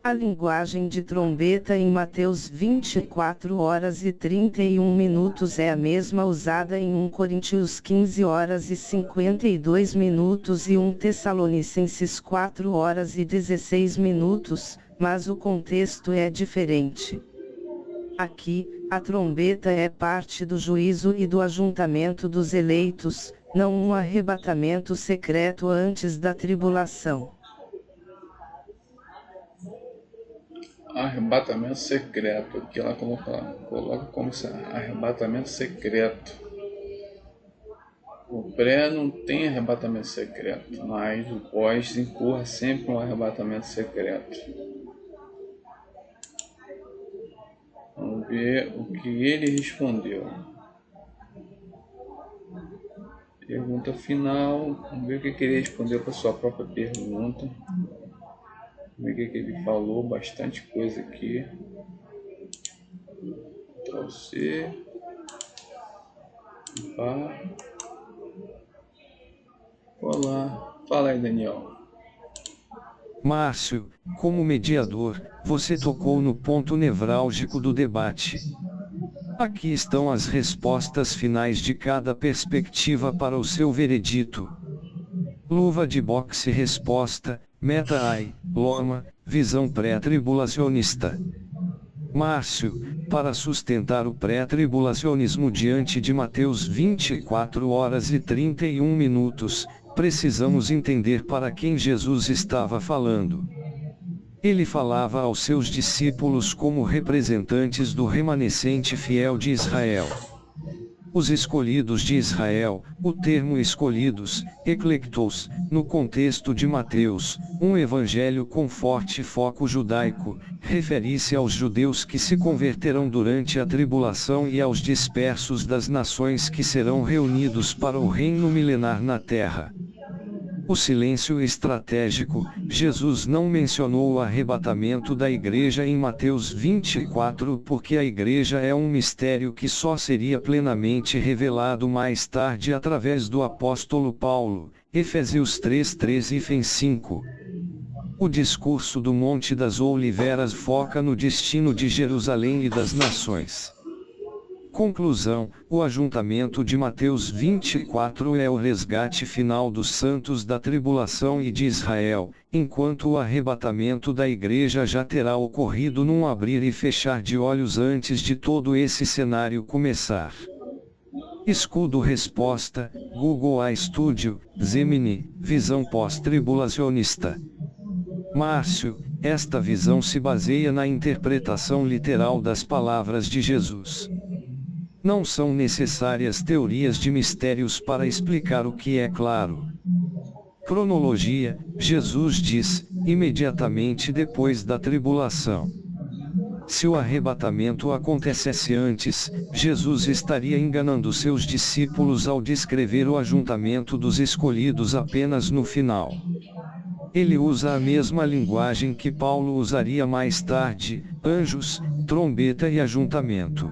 S2: A linguagem de trombeta em Mateus 24 horas e 31 minutos é a mesma usada em 1 Coríntios 15 horas e 52 minutos e 1 Tessalonicenses 4 horas e 16 minutos, mas o contexto é diferente. Aqui, a trombeta é parte do juízo e do ajuntamento dos eleitos, não um arrebatamento secreto antes da tribulação.
S1: Arrebatamento secreto. Aqui ela coloca como arrebatamento secreto. O pré não tem arrebatamento secreto, mas o pós incorra sempre um arrebatamento secreto. Vamos ver o que ele respondeu. Pergunta final. Vamos ver o que ele respondeu para a sua própria pergunta. Vamos ver o que ele falou. Bastante coisa aqui. Para você. Olá. Fala aí, Daniel.
S3: Márcio, como mediador, você tocou no ponto nevrálgico do debate. Aqui estão as respostas finais de cada perspectiva para o seu veredito. Luva de boxe resposta, meta-ai, loma, visão pré-tribulacionista. Márcio, para sustentar o pré-tribulacionismo diante de Mateus 24 horas e 31 minutos, precisamos entender para quem Jesus estava falando. Ele falava aos seus discípulos como representantes do remanescente fiel de Israel. Os escolhidos de Israel, o termo escolhidos, eclectos, no contexto de Mateus, um evangelho com forte foco judaico, refere-se aos judeus que se converterão durante a tribulação e aos dispersos das nações que serão reunidos para o reino milenar na terra. O silêncio estratégico, Jesus não mencionou o arrebatamento da igreja em Mateus 24 porque a igreja é um mistério que só seria plenamente revelado mais tarde através do apóstolo Paulo, Efésios 3:3 e 5. O discurso do Monte das Oliveiras foca no destino de Jerusalém e das nações. Conclusão: o ajuntamento de Mateus 24 é o resgate final dos santos da tribulação e de Israel, enquanto o arrebatamento da igreja já terá ocorrido num abrir e fechar de olhos antes de todo esse cenário começar. Escudo resposta, Google A Studio, Gemini, visão pós-tribulacionista. Márcio, esta visão se baseia na interpretação literal das palavras de Jesus. Não são necessárias teorias de mistérios para explicar o que é claro. Cronologia: Jesus diz, imediatamente depois da tribulação. Se o arrebatamento acontecesse antes, Jesus estaria enganando seus discípulos ao descrever o ajuntamento dos escolhidos apenas no final. Ele usa a mesma linguagem que Paulo usaria mais tarde: anjos, trombeta e ajuntamento.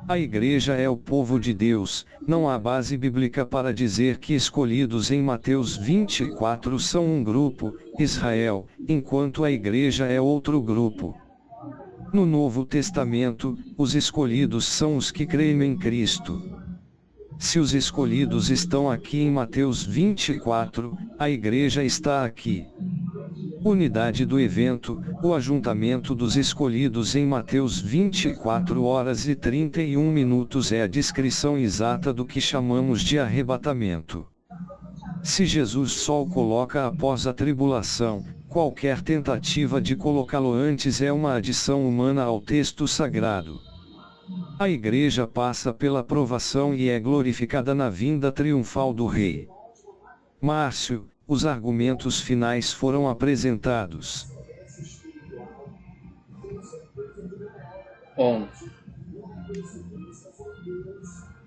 S3: A igreja é o povo de Deus, não há base bíblica para dizer que escolhidos em Mateus 24 são um grupo, Israel, enquanto a igreja é outro grupo. No Novo Testamento, os escolhidos são os que creem em Cristo. Se os escolhidos estão aqui em Mateus 24, a igreja está aqui. Unidade do evento: o ajuntamento dos escolhidos em Mateus 24 horas e 31 minutos é a descrição exata do que chamamos de arrebatamento. Se Jesus só o coloca após a tribulação, qualquer tentativa de colocá-lo antes é uma adição humana ao texto sagrado. A igreja passa pela provação e é glorificada na vinda triunfal do Rei. Márcio, os argumentos finais foram apresentados.
S1: Bom,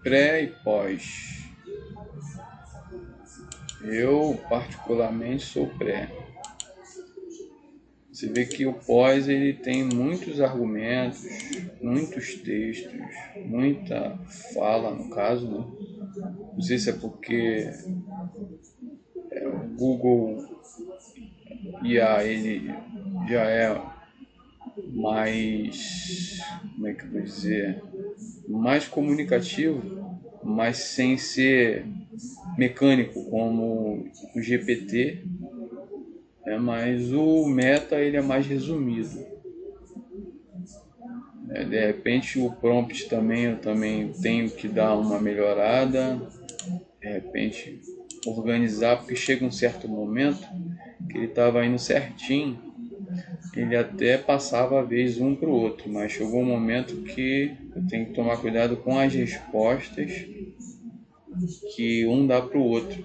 S1: pré e pós. Eu particularmente sou pré. Você vê que o pós ele tem muitos argumentos, muitos textos, muita fala no caso, né? Não sei se é porque o Google IA ele já é mais, como é que eu vou dizer, mais comunicativo, mas sem ser mecânico como o GPT, mas o Meta ele é mais resumido. De repente o prompt também eu também tenho que dar uma melhorada, de repente organizar, porque chega um certo momento que ele estava indo certinho, ele até passava a vez um para o outro, mas chegou um momento que eu tenho que tomar cuidado com as respostas que um dá para o outro.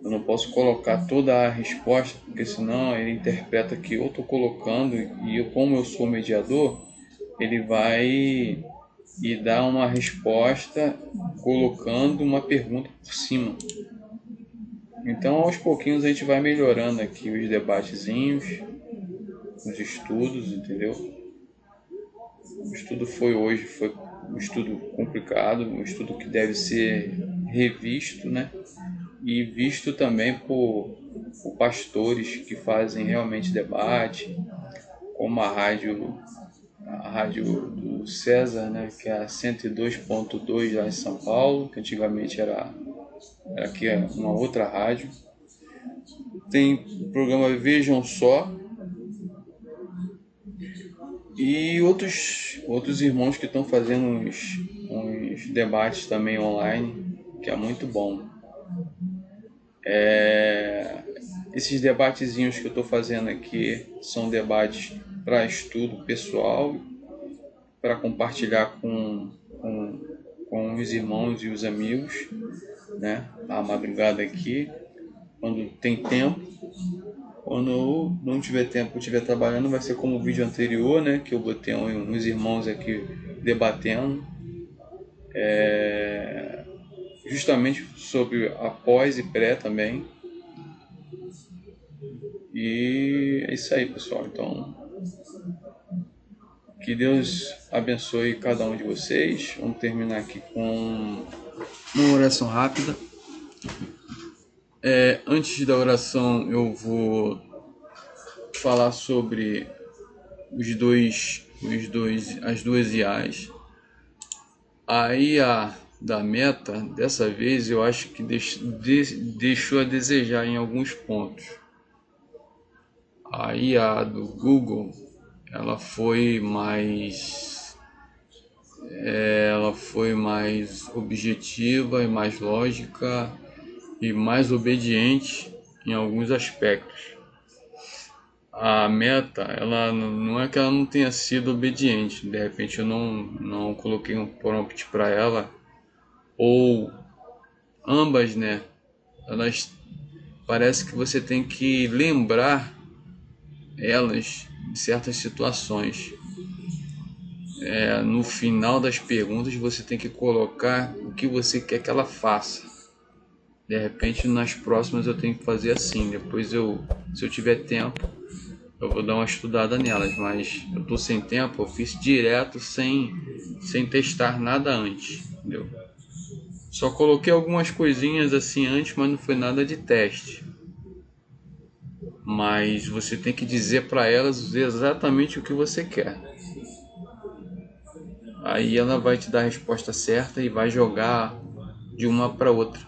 S1: Eu não posso colocar toda a resposta, porque senão ele interpreta que eu estou colocando e eu, como eu sou mediador, ele vai e dar uma resposta colocando uma pergunta por cima. Então, aos pouquinhos, a gente vai melhorando aqui os debatezinhos, os estudos, entendeu? O estudo foi um estudo complicado, um estudo que deve ser revisto, né? E visto também por pastores que fazem realmente debate, como a rádio do César, né? Que é a 102.2 lá em São Paulo, que antigamente era aqui uma outra rádio. tem o programa Vejam Só, e outros irmãos que estão fazendo uns debates também online, que é muito bom. Esses debatezinhos que eu estou fazendo aqui são debates para estudo pessoal, para compartilhar com os irmãos e os amigos, né? A madrugada aqui, quando tem tempo. Quando eu não tiver tempo, eu estiver trabalhando, vai ser como o vídeo anterior, né? Que eu botei uns irmãos aqui debatendo, justamente sobre a pós e pré também. E é isso aí, pessoal. Então, que Deus abençoe cada um de vocês. Vamos terminar aqui com uma oração rápida. Antes da oração, eu vou falar sobre as duas IAs. A IA da Meta, dessa vez, eu acho que deixou a desejar em alguns pontos. A IA do Google, ela foi mais objetiva e mais lógica e mais obediente em alguns aspectos. A Meta, ela não é que ela não tenha sido obediente, de repente eu não coloquei um prompt para ela, ou ambas, né? Elas parece que você tem que lembrar elas de certas situações. No final das perguntas você tem que colocar o que você quer que ela faça. De repente nas próximas eu tenho que fazer assim. Depois se eu tiver tempo, eu vou dar uma estudada nelas, mas eu tô sem tempo, eu fiz direto sem testar nada antes, entendeu? Só coloquei algumas coisinhas assim antes, mas não foi nada de teste. Mas você tem que dizer para elas exatamente o que você quer. Aí ela vai te dar a resposta certa e vai jogar de uma para outra.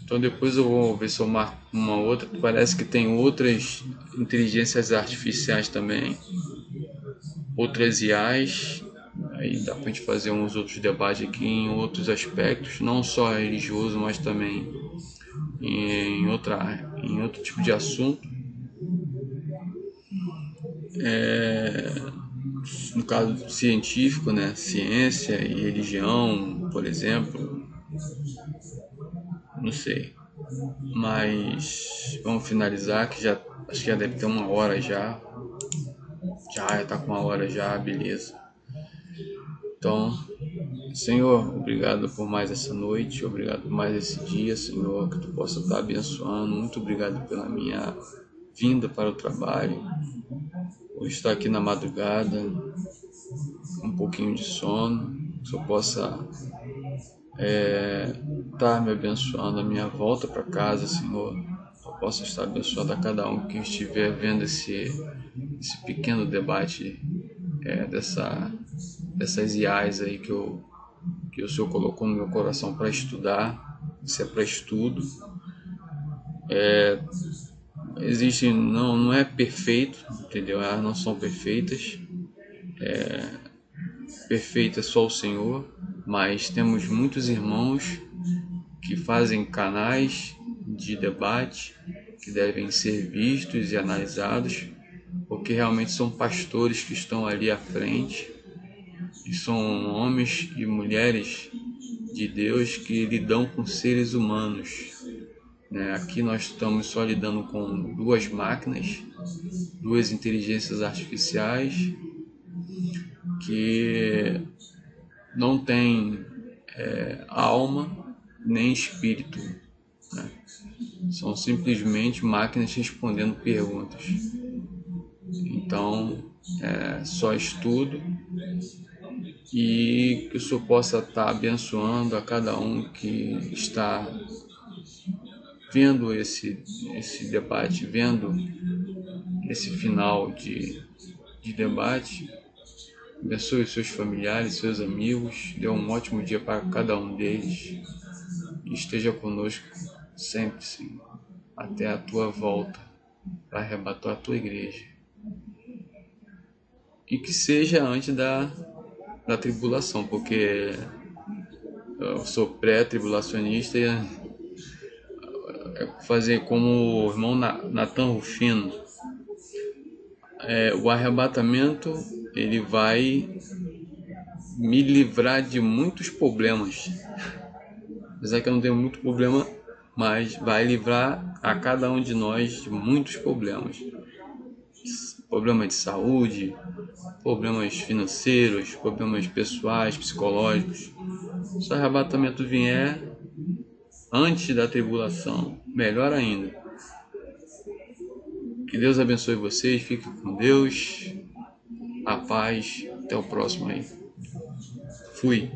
S1: Então depois eu vou ver se eu marco uma outra. Parece que tem outras inteligências artificiais também, outras IAs. Aí dá pra gente fazer uns outros debates aqui em outros aspectos, não só religioso, mas também em outro tipo de assunto. No caso científico, né? Ciência e religião, por exemplo. Não sei. Mas vamos finalizar, que já acho que já deve ter uma hora já. Já tá com uma hora já, beleza. Então, Senhor, obrigado por mais essa noite, obrigado por mais esse dia, Senhor, que Tu possa estar abençoando. Muito obrigado pela minha vinda para o trabalho, por estar aqui na madrugada, um pouquinho de sono, que eu possa estar me abençoando a minha volta para casa, Senhor. Eu possa estar abençoando a cada um que estiver vendo esse pequeno debate dessas IAs aí que o Senhor colocou no meu coração para estudar. Isso é para estudo. Existe, não é perfeito, entendeu? Elas não são perfeitas. Perfeito é só o Senhor, mas temos muitos irmãos que fazem canais de debate que devem ser vistos e analisados, porque realmente são pastores que estão ali à frente, e são homens e mulheres de Deus que lidam com seres humanos, né? Aqui nós estamos só lidando com duas máquinas, duas inteligências artificiais que não têm alma nem espírito, né? São simplesmente máquinas respondendo perguntas. Então, só estudo, e que o Senhor possa estar abençoando a cada um que está vendo esse debate, vendo esse final de debate. Abençoe os seus familiares, seus amigos, dê um ótimo dia para cada um deles e esteja conosco sempre, Senhor. até a tua volta para arrebatar a tua igreja. E que seja antes da tribulação, porque eu sou pré-tribulacionista e fazer como o irmão Nathan Rufino. O arrebatamento, ele vai me livrar de muitos problemas. Apesar que eu não tenho muito problema, mas vai livrar a cada um de nós de muitos problemas. Problemas de saúde, problemas financeiros, problemas pessoais, psicológicos. Se o arrebatamento vier antes da tribulação, melhor ainda. Que Deus abençoe vocês, fiquem com Deus, a paz, até o próximo aí. Fui.